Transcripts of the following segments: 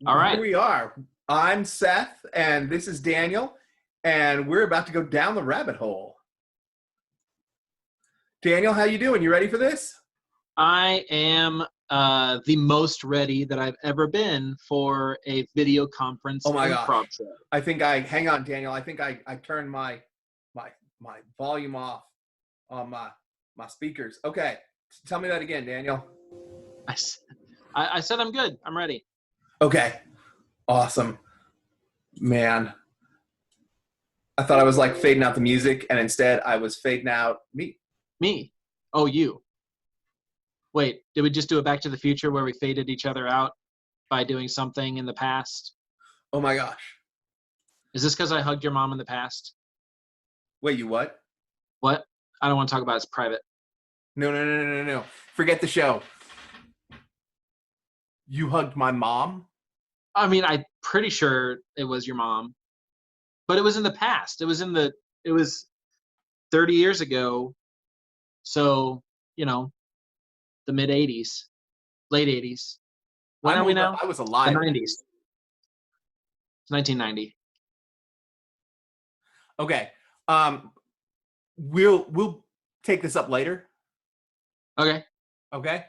All Here right. we are. I'm Seth, and this is Daniel, and we're about to go down the rabbit hole. Daniel, how you doing? You ready for this? I am the most ready that I've ever been for a video conference Oh my improv gosh. show. Hang on, Daniel. I think I turned my volume off on my speakers. Okay. Tell me that again, Daniel. I said I'm good. I'm ready. Okay. Awesome. Man. I thought I was like fading out the music, and instead I was fading out me. Me? Oh, you. Wait, did we just do a Back to the Future where we faded each other out by doing something in the past? Oh my gosh. Is this because I hugged your mom in the past? Wait, you what? What? I don't want to talk about it. It's private. No. Forget the show. You hugged my mom? I mean, I'm pretty sure it was your mom. But it was in the past. It was 30 years ago. So, the mid 80s, late 80s. When are we now? I was alive. The 90s. It's 1990. Okay. We'll take this up later. Okay. Okay.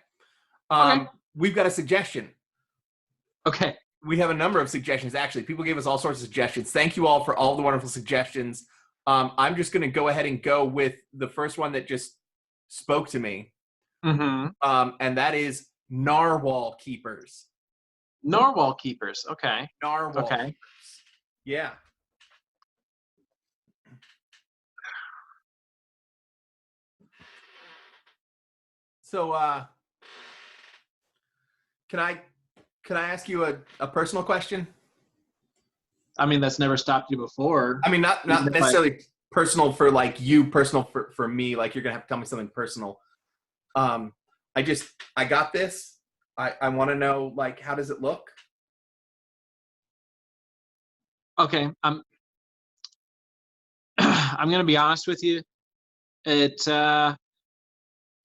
Okay. We've got a suggestion. Okay. We have a number of suggestions, actually. People gave us all sorts of suggestions. Thank you all for all the wonderful suggestions. I'm just going to go ahead and go with the first one that just spoke to me. Mm-hmm. And that is Narwhal Keepers. Narwhal Keepers. Okay. Narwhal Okay. Keepers. Yeah. So, can I ask you a personal question? I mean, that's never stopped you before. I mean, not necessarily personal for like you, personal for me. Like you're gonna have to tell me something personal. I got this. I want to know, like, how does it look? Okay. I'm gonna be honest with you. It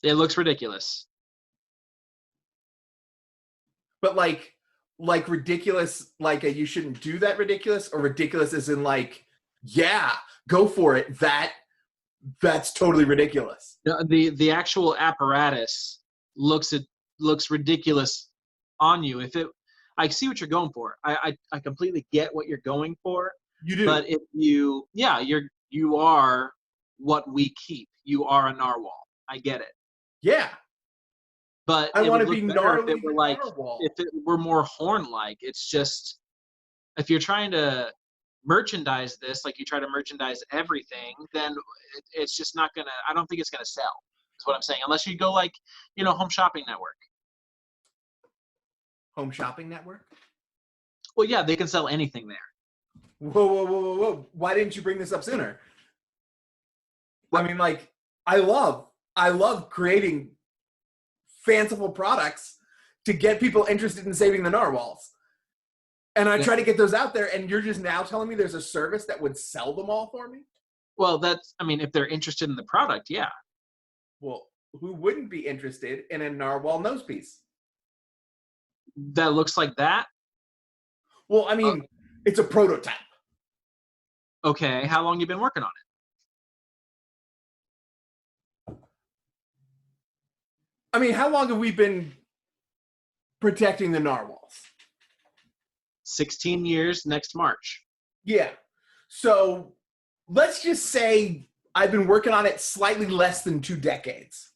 looks ridiculous. But like ridiculous, like you shouldn't do that ridiculous, or ridiculous as in like, yeah, go for it. That's totally ridiculous. The actual apparatus looks ridiculous on you. I see what you're going for. I completely get what you're going for. You do. But if you are what we keep. You are a narwhal. I get it. Yeah. But I want to be gnarly. If it were more horn-like. It's just, if you're trying to merchandise this like you try to merchandise everything, then it's just not gonna. I don't think it's gonna sell. Is what I'm saying. Unless you go like, Home Shopping Network. Home Shopping Network? Well, yeah, they can sell anything there. Whoa. Why didn't you bring this up sooner? I mean, like, I love creating fanciful products to get people interested in saving the narwhals. And I try to get those out there, and you're just now telling me there's a service that would sell them all for me? Well, if they're interested in the product, yeah. Well, who wouldn't be interested in a narwhal nose piece? That looks like that? Well, I mean, it's a prototype. Okay, how long you been working on it? I mean, how long have we been protecting the narwhals? 16 years next March. Yeah. So let's just say I've been working on it slightly less than 2 decades.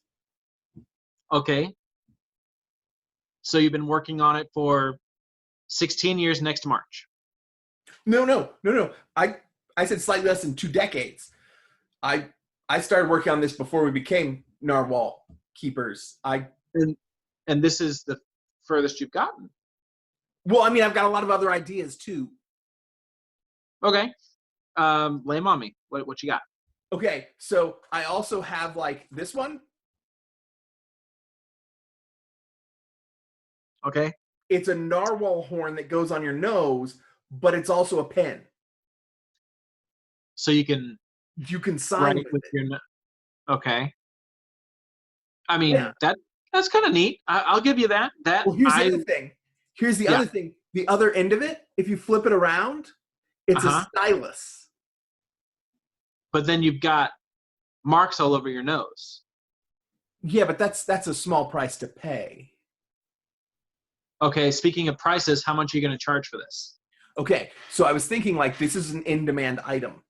Okay. So you've been working on it for 16 years next March. No. I said slightly less than 2 decades. I started working on this before we became Narwhal Keepers. And this is the furthest you've gotten. Well, I mean, I've got a lot of other ideas too. Okay. Lay them on me. What you got? Okay, so I also have like this one. Okay. It's a narwhal horn that goes on your nose, but it's also a pen. So you can sign with your okay. I mean, that's kind of neat. I'll give you that. Well, here's the other thing. Here's the other thing. The other end of it, if you flip it around, it's a stylus. But then you've got marks all over your nose. Yeah, but that's a small price to pay. Okay, speaking of prices, how much are you going to charge for this? Okay, so I was thinking like this is an in-demand item,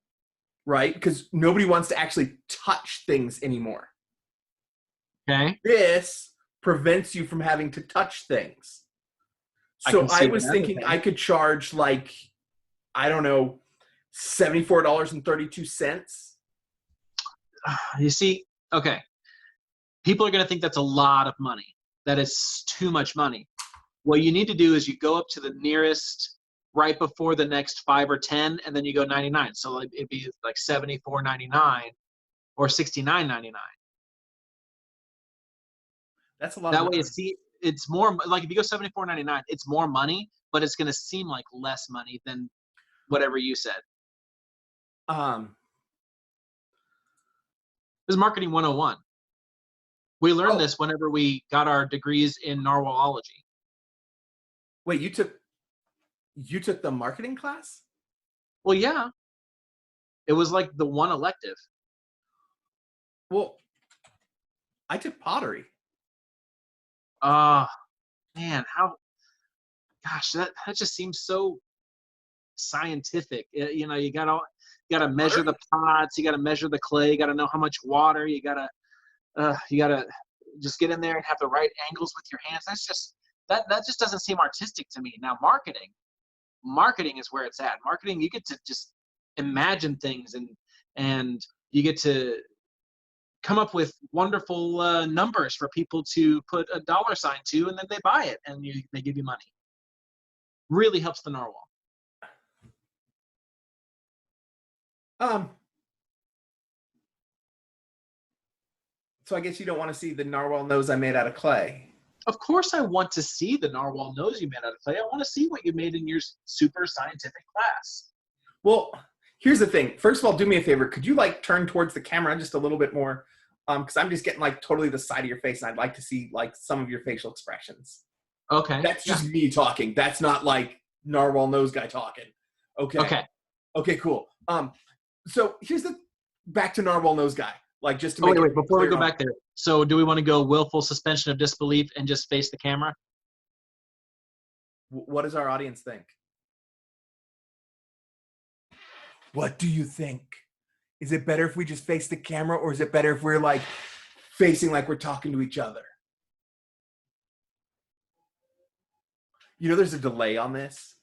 right? Because nobody wants to actually touch things anymore. Okay. This prevents you from having to touch things. I So can I see was that. thinking Okay. I could charge like, I don't know, $74.32. You see, okay. People are going to think that's a lot of money. That is too much money. What you need to do is you go up to the nearest right before the next 5 or 10, and then you go 99. So it'd be like $74.99 or $69.99. That's a lot of That way, money. it's more like if you go $74.99, it's more money, but it's going to seem like less money than whatever you said. Um, This is marketing 101. We learned this whenever we got our degrees in narwhalology. Wait, you took the marketing class? Well, yeah, it was like the one elective. Well, I took pottery. Man, gosh, that just seems so scientific. You know, you gotta measure the pots, you gotta measure the clay, you gotta know how much water, you gotta just get in there and have the right angles with your hands. That's just that just doesn't seem artistic to me. Now, marketing is where it's at. Marketing, you get to just imagine things, and you get to come up with wonderful numbers for people to put a dollar sign to, and then they buy it and they give you money. Really helps the narwhal. So I guess you don't want to see the narwhal nose I made out of clay. Of course I want to see the narwhal nose you made out of clay. I want to see what you made in your super scientific class. Well, here's the thing. First of all, do me a favor. Could you like turn towards the camera just a little bit more? Because I'm just getting like totally the side of your face, and I'd like to see like some of your facial expressions. Okay. That's just me talking. That's not like narwhal nose guy talking. Okay. Okay. Okay, cool. So here's the back to narwhal nose guy. Like just to make wait, before we go back there. So do we want to go willful suspension of disbelief and just face the camera? What does our audience think? What do you think? Is it better if we just face the camera, or is it better if we're like facing like we're talking to each other? You know, there's a delay on this.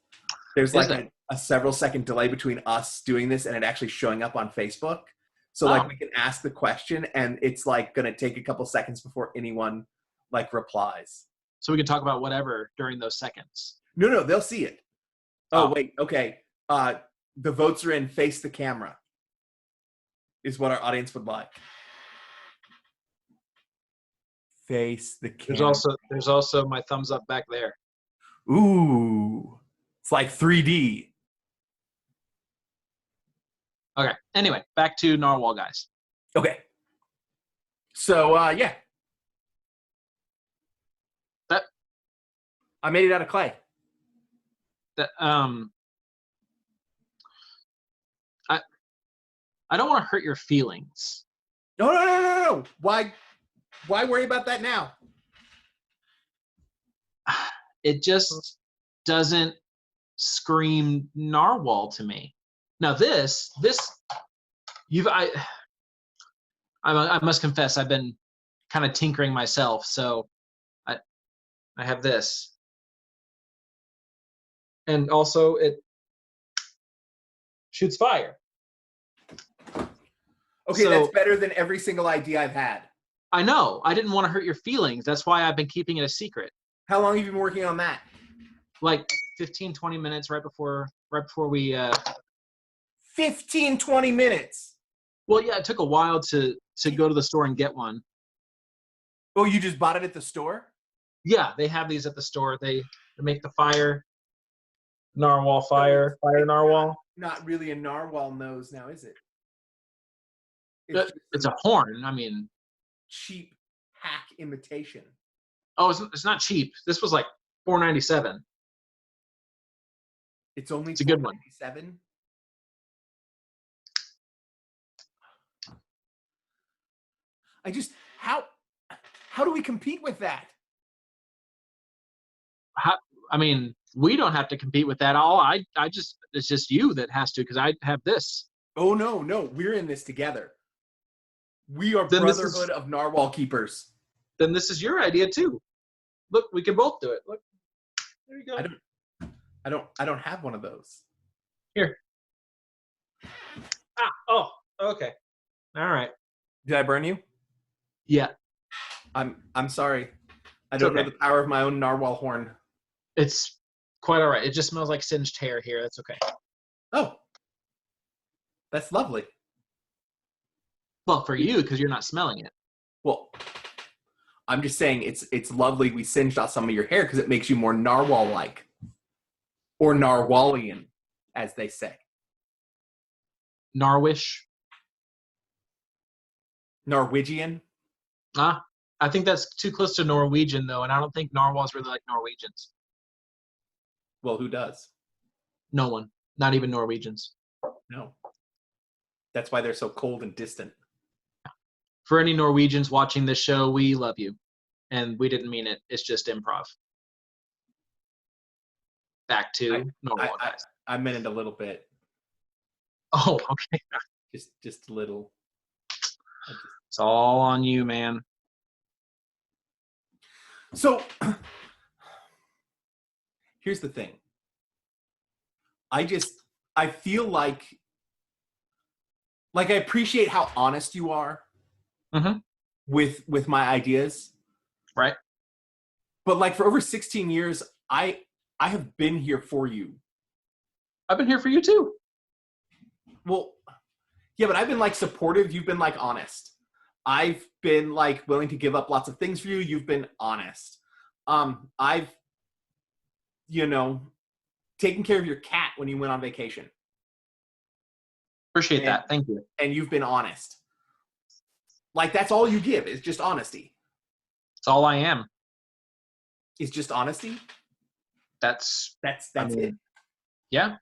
There's like a several second delay between us doing this and it actually showing up on Facebook. So like we can ask the question and it's like going to take a couple seconds before anyone like replies. So we can talk about whatever during those seconds. No, they'll see it. Oh, wait. Okay. The votes are in. Face the camera is what our audience would like. Face the camera. There's also my thumbs up back there. Ooh. It's like 3D. Okay. Anyway, back to narwhal guys. Okay. So yeah. That I made it out of clay. That I don't want to hurt your feelings. No. Why worry about that now? It just doesn't scream narwhal to me. Now I must confess I've been kind of tinkering myself, so I have this. And also it shoots fire. Okay, so, that's better than every single idea I've had. I know. I didn't want to hurt your feelings. That's why I've been keeping it a secret. How long have you been working on that? Like 15, 20 minutes right before we 15, 20 minutes. Well, yeah, it took a while to go to the store and get one. Oh, you just bought it at the store? Yeah, they have these at the store. They make the fire narwhal fire narwhal. Not really a narwhal nose now, is it? It's a horn. I mean, cheap hack imitation. Oh, it's not cheap. This was like $4.97. It's only It's a good one. $4.97. I just how do we compete with that? I mean, we don't have to compete with that all. It's just you that has to, because I have this. Oh no, we're in this together. We are Then Brotherhood of Narwhal Keepers. Then this is your idea too. Look, we can both do it. Look, there you go. I don't have one of those. Here. Oh, okay. All right. Did I burn you? Yeah. I'm sorry. I don't know the power of my own narwhal horn. It's quite all right. It just smells like singed hair here. That's okay. Oh. That's lovely. Well, for you, because you're not smelling it. Well, I'm just saying it's lovely we singed off some of your hair because it makes you more narwhal-like. Or Narwhalian, as they say. Narwish. Norwegian. I think that's too close to Norwegian, though, and I don't think narwhals really like Norwegians. Well, who does? No one. Not even Norwegians. No. That's why they're so cold and distant. For any Norwegians watching this show, we love you. And we didn't mean it. It's just improv. Back to Narwhal guys. I meant it a little bit. Oh, okay. Just a little. It's all on you, man. So, here's the thing. I feel like I appreciate how honest you are with my ideas. Right. But like for over 16 years, I have been here for you. I've been here for you too. Well, yeah, but I've been like supportive. You've been like honest. I've been like willing to give up lots of things for you. You've been honest. I've, taken care of your cat when you went on vacation. Appreciate that. Thank you. And you've been honest. Like that's all you give is just honesty. It's all I am. Is just honesty. That's it. Yeah.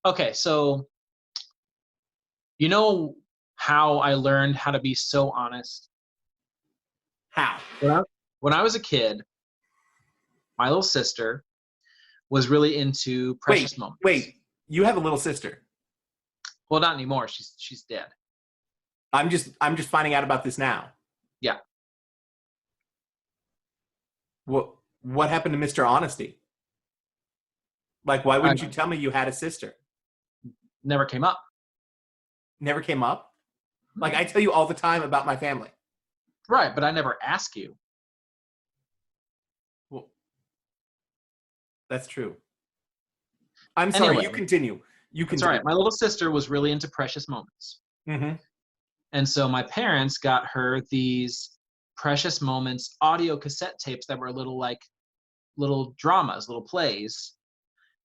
Okay, so you know how I learned how to be so honest? How? When I was a kid, my little sister was really into precious moments. Wait, you have a little sister? Well, not anymore. She's dead. I'm just finding out about this now. Yeah. What happened to Mr. Honesty? Like, why wouldn't you tell me you had a sister? Never came up. Never came up? Like, I tell you all the time about my family. Right, but I never ask you. Well, that's true. I'm sorry, anyway, you continue. That's all right. My little sister was really into precious moments. Mm-hmm. And so my parents got her these precious moments audio cassette tapes that were little dramas, little plays.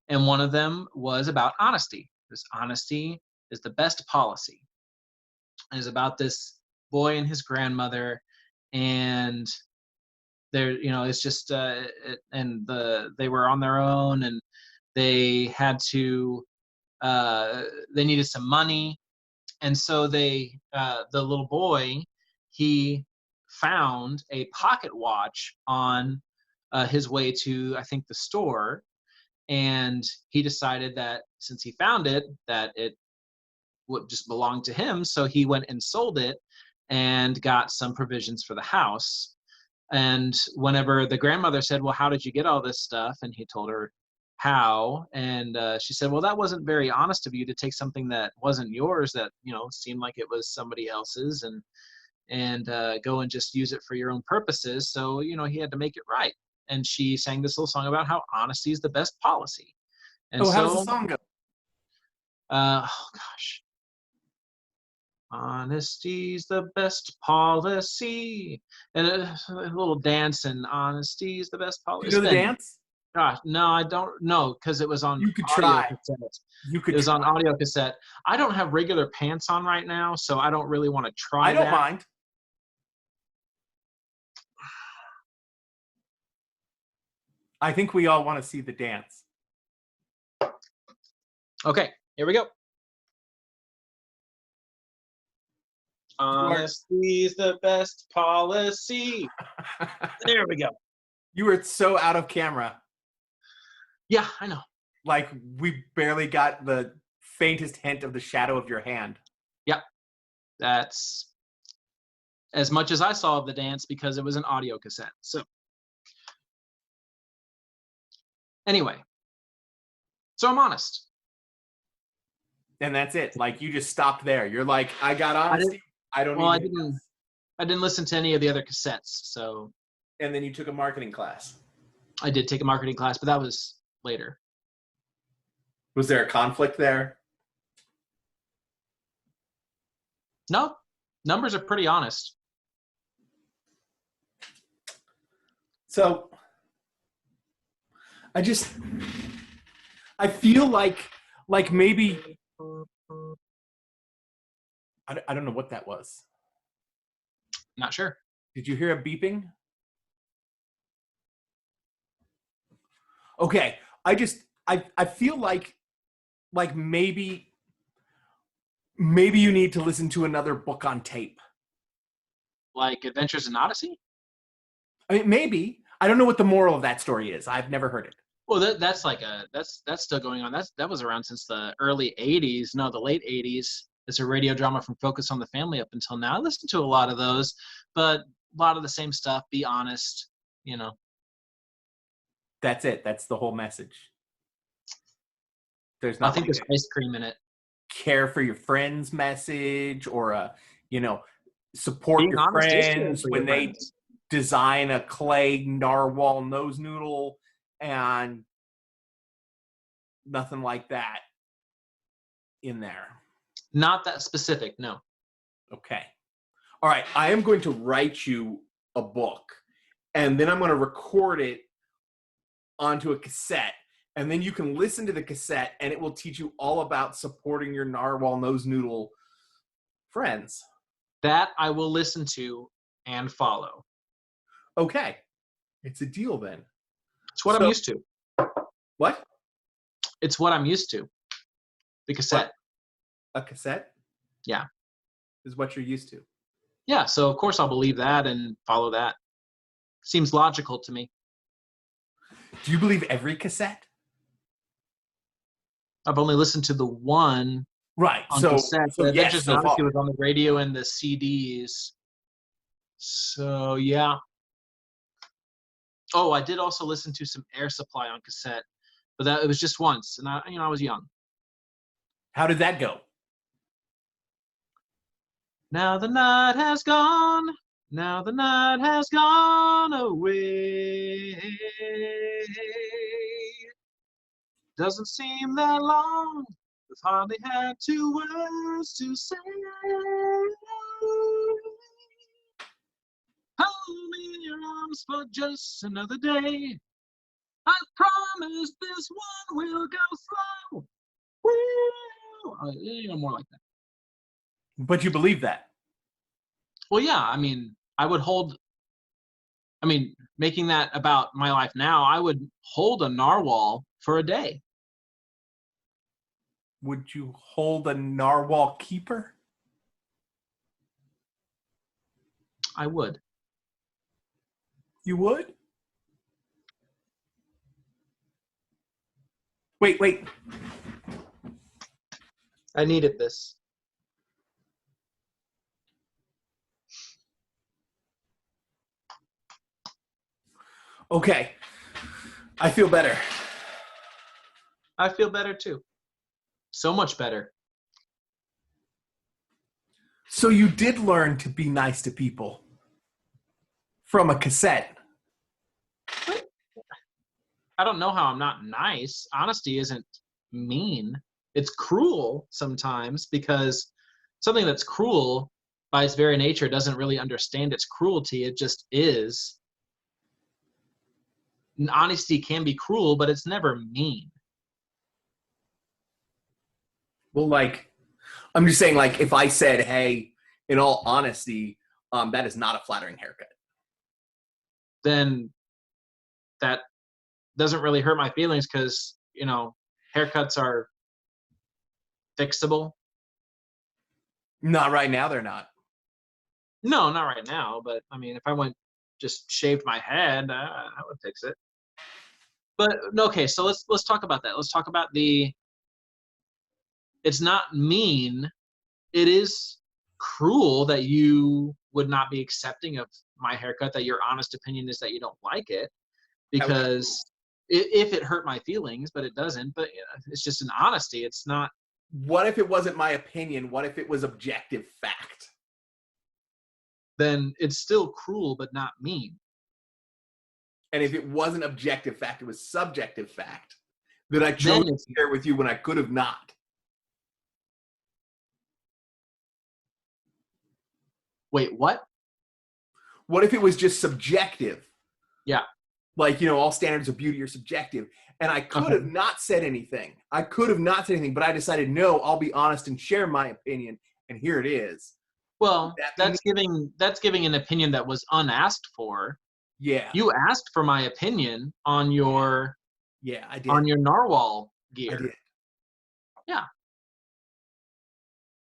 And one of them was about honesty. This honesty is the best policy. And it's about this boy and his grandmother, and it's just they were on their own, and they had to they needed some money, and so the little boy, he found a pocket watch on his way to, I think, the store, and he decided that since he found it, that it would just belong to him, so he went and sold it and got some provisions for the house. And whenever the grandmother said, well, how did you get all this stuff? And he told her how. And she said, well, that wasn't very honest of you to take something that wasn't yours, that, seemed like it was somebody else's, and go and just use it for your own purposes. So, he had to make it right. And she sang this little song about how honesty is the best policy. And how does the song go? Oh, gosh. Honesty's the best policy. And a little dance, and honesty's the best policy. Do you know the dance? Gosh, no, I don't know, because it was on you could audio try. cassette. It was on audio cassette. I don't have regular pants on right now, so I don't really want to try I don't mind. I think we all want to see the dance. Okay, here we go. You are- Honesty is the best policy. There we go. You were so out of camera. Yeah, I know. Like, we barely got the faintest hint of the shadow of your hand. Yep. That's as much as I saw of the dance because it was an audio cassette. So anyway, so I'm honest. And that's it. Like, you just stopped there. You're like, I got honesty. I don't Well, need it. I didn't listen to any of the other cassettes. So. And then you took a marketing class. I did take a marketing class, but that was later. Was there a conflict there? No, numbers are pretty honest. So I feel like maybe, I don't know what that was. Not sure. Did you hear a beeping? Okay. I feel like maybe you need to listen to another book on tape. Like Adventures in Odyssey? I mean, maybe. I don't know what the moral of that story is. I've never heard it. Well, that's still going on. That was around since the early 80s. No, the late 80s. It's a radio drama from Focus on the Family up until now. I listened to a lot of those, but a lot of the same stuff. Be honest, you know. That's it. That's the whole message. There's I nothing. think there's ice cream in it. Care for your friends message, or support Being your honest is friends for when your they friends. design a clay narwhal nose noodle, and nothing like that in there. Not that specific, no. Okay. All right. I am going to write you a book, and then I'm going to record it onto a cassette, and then you can listen to the cassette, and it will teach you all about supporting your narwhal nose noodle friends. That I will listen to and follow. Okay. It's a deal then. It's what I'm used to. What? It's what I'm used to. The cassette. What? A cassette? Yeah. Is what you're used to. Yeah, so of course I'll believe that and follow that. Seems logical to me. Do you believe every cassette? I've only listened to the one right on so cassette. so yes, just so it was on the radio and the CDs. So yeah. Oh, I did also listen to some Air Supply on cassette, but it was just once, and I was young. How did that go? Now the night has gone. Now the night has gone away. Doesn't seem that long. We've hardly had 2 words to say. Hold me in your arms for just another day. I promise this one will go slow. Woo! More like that. But you believe that? Well, yeah. I mean, making that about my life now, I would hold a narwhal for a day. Would you hold a narwhal keeper? I would. You would? Wait. I needed this. Okay. I feel better. I feel better too. So much better. So you did learn to be nice to people from a cassette. I don't know how I'm not nice. Honesty isn't mean. It's cruel sometimes because something that's cruel by its very nature doesn't really understand its cruelty. It just is. And honesty can be cruel, but it's never mean. Well, I'm just saying, if I said, hey, in all honesty, that is not a flattering haircut. Then that doesn't really hurt my feelings because, you know, haircuts are fixable. Not right now, they're not. No, not right now, but I mean, if I went just shaved my head, I would fix it. But okay, so let's talk about that. Let's talk about it's not mean. It is cruel that you would not be accepting of my haircut, that your honest opinion is that you don't like it, because if it hurt my feelings, but it doesn't, but it's just an honesty. It's not. What if it wasn't my opinion? What if it was objective fact? Then it's still cruel, but not mean. And if it wasn't objective fact, it was subjective fact that I chose to share with you when I could have not. Wait, what? What if it was just subjective? Yeah. Like, you know, all standards of beauty are subjective. And I could have not said anything. But I decided, no, I'll be honest and share my opinion. And here it is. Well, that's giving an opinion that was unasked for. Yeah. You asked for my opinion on your I did. On your narwhal gear. I did. Yeah.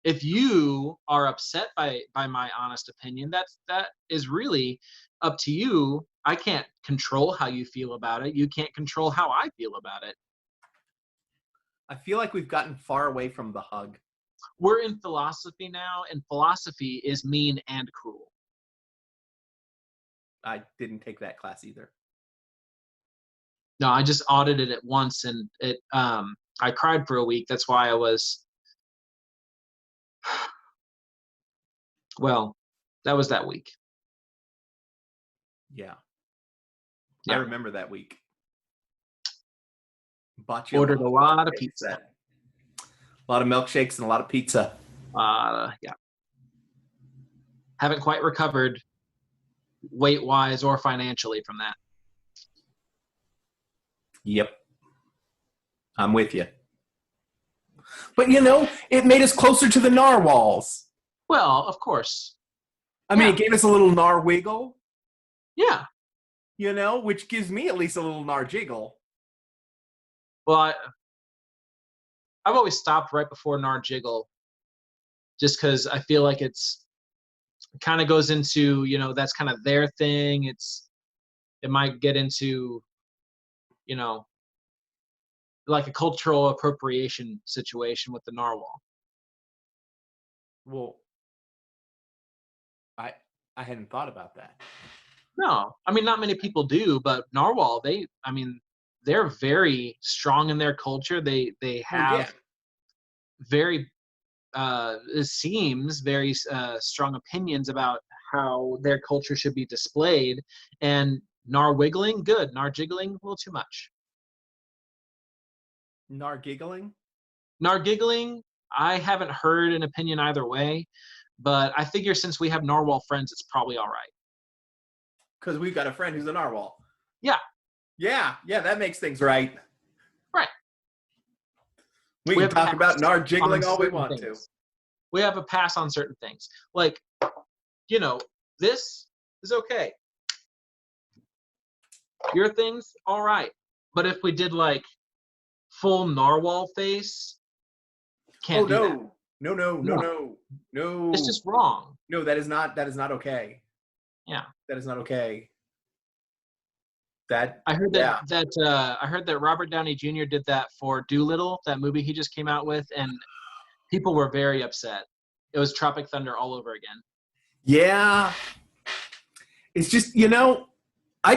If you are upset by my honest opinion, that is really up to you. I can't control how you feel about it. You can't control how I feel about it. I feel like we've gotten far away from the hug. We're in philosophy now, and philosophy is mean and cruel. I didn't take that class either. No, I just audited it once, and I cried for a week. That's why I was. Well, that was that week. Yeah. I remember that week. Bought Ordered a lot of pizza. A lot of milkshakes and a lot of pizza. Yeah. Haven't quite recovered weight-wise or financially from that. Yep. I'm with you. But, you know, it made us closer to the narwhals. Well, of course. I mean, it gave us a little narwiggle. Yeah. You know, which gives me at least a little narjiggle. Well, I've always stopped right before narjiggle, just because I feel like it kind of goes into, you know, that's kind of their thing. It might get into, you know, like a cultural appropriation situation with the narwhal. Well, I hadn't thought about that. No, I mean, not many people do, but narwhal, they're very strong in their culture. They have very, it seems, very strong opinions about how their culture should be displayed. And narwiggling, good. Narjiggling, a little too much. Nargiggling? Nargiggling, I haven't heard an opinion either way, but I figure since we have narwhal friends, it's probably all right. Because we've got a friend who's a narwhal. Yeah. Yeah, that makes things right. Right. We can talk about narjiggling all we want to. We have a pass on certain things. Like, you know, this is okay. Your thing's all right. But if we did like full narwhal face, can't do that. No. It's just wrong. No, that is not okay. Yeah. That is not okay. I heard that Robert Downey Jr. did that for Doolittle, that movie he just came out with, and people were very upset. It was Tropic Thunder all over again. Yeah. It's just, you know, I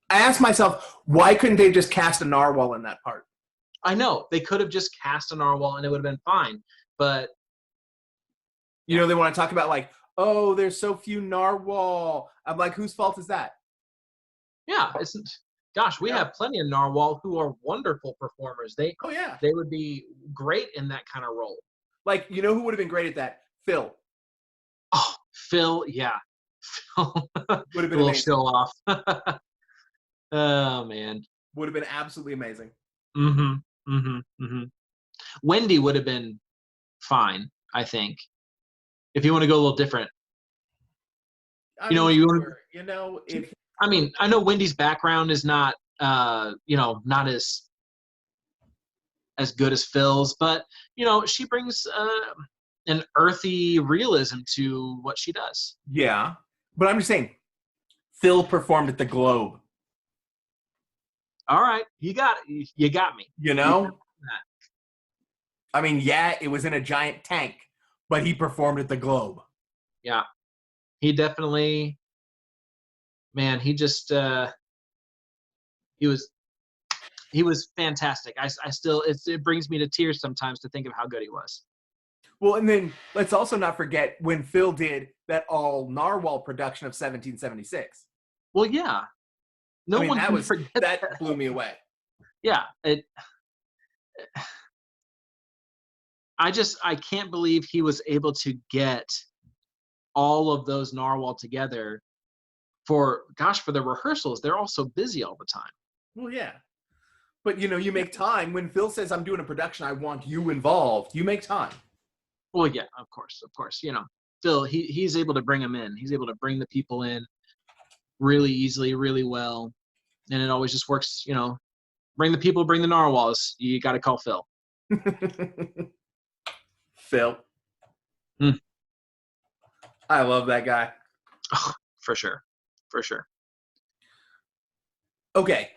asked myself, why couldn't they just cast a narwhal in that part? I know. They could have just cast a narwhal and it would have been fine. But you know, they want to talk about like, oh, there's so few narwhal. I'm like, whose fault is that? Yeah, we have plenty of narwhal who are wonderful performers. They would be great in that kind of role. Like, you know who would have been great at that? Phil. Oh, Phil, yeah. Phil would have been a little amazing. show off. Oh man. Would have been absolutely amazing. Wendy would have been fine, I think. If you want to go a little different. I know Wendy's background is not not as good as Phil's, but she brings an earthy realism to what she does. Yeah, but I'm just saying, Phil performed at the Globe. All right, you got it. You got me. You know, I mean, yeah, it was in a giant tank, but he performed at the Globe. Yeah, he definitely. Man, he just he was fantastic. I still it brings me to tears sometimes to think of how good he was. Well, and then let's also not forget when Phil did that all Narwhal production of 1776. Well, yeah, no one can forget that blew me away. Yeah, I can't believe he was able to get all of those Narwhal together for the rehearsals. They're all so busy all the time. Well, yeah. But, you make time. When Phil says, I'm doing a production, I want you involved, you make time. Well, yeah, of course. Phil, he's able to bring them in. He's able to bring the people in really easily, really well. And it always just works, bring the people, bring the Narwhals. You got to call Phil. Phil. I love that guy. Oh, for sure. Okay.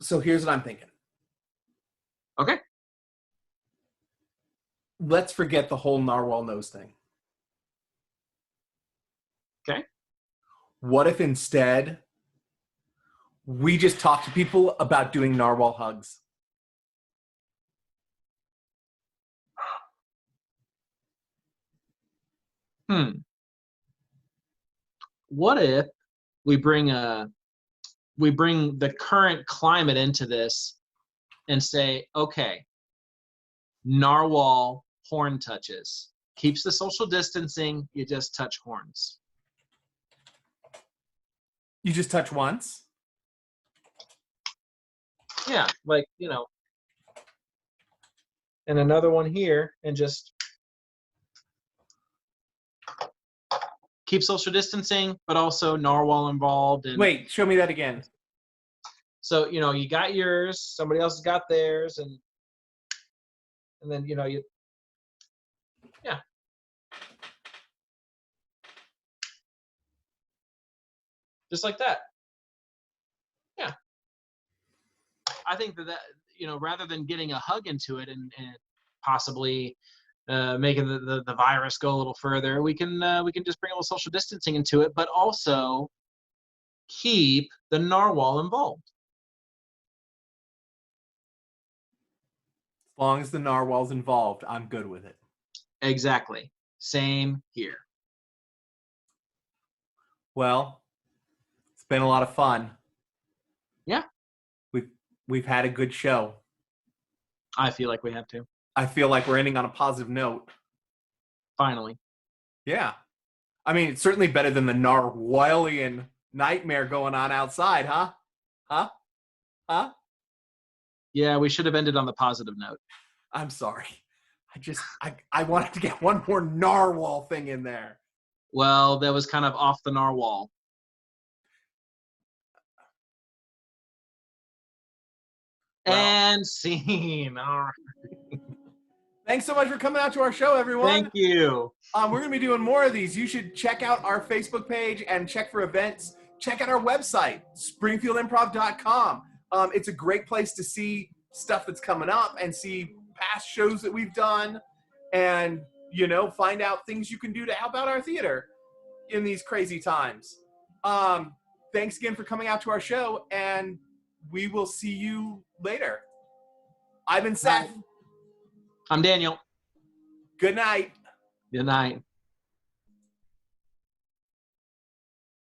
So here's what I'm thinking. Okay. Let's forget the whole narwhal nose thing. Okay. What if instead we just talk to people about doing narwhal hugs? What if we bring the current climate into this and say, okay, narwhal horn touches. Keeps the social distancing, you just touch horns. You just touch once? Yeah, and another one here, and just keep social distancing, but also narwhal involved. And wait, show me that again. So, you got yours, somebody else has got theirs, and then, yeah. Just like that. Yeah. I think that, rather than getting a hug into it and possibly making the virus go a little further, we can just bring a little social distancing into it, but also keep the narwhal involved. As long as the narwhal's involved, I'm good with it. Exactly. Same here. Well, it's been a lot of fun. Yeah. We've had a good show. I feel like we have to. I feel like we're ending on a positive note. Finally. Yeah. I mean, it's certainly better than the Narwhalian nightmare going on outside, huh? Yeah, we should have ended on the positive note. I'm sorry. I wanted to get one more narwhal thing in there. Well, that was kind of off the narwhal. Well, and scene. All right. Thanks so much for coming out to our show, everyone. Thank you. We're going to be doing more of these. You should check out our Facebook page and check for events. Check out our website, springfieldimprov.com. It's a great place to see stuff that's coming up and see past shows that we've done and, find out things you can do to help out our theater in these crazy times. Thanks again for coming out to our show, and we will see you later. I've been Seth. I'm Daniel. Good night. Good night.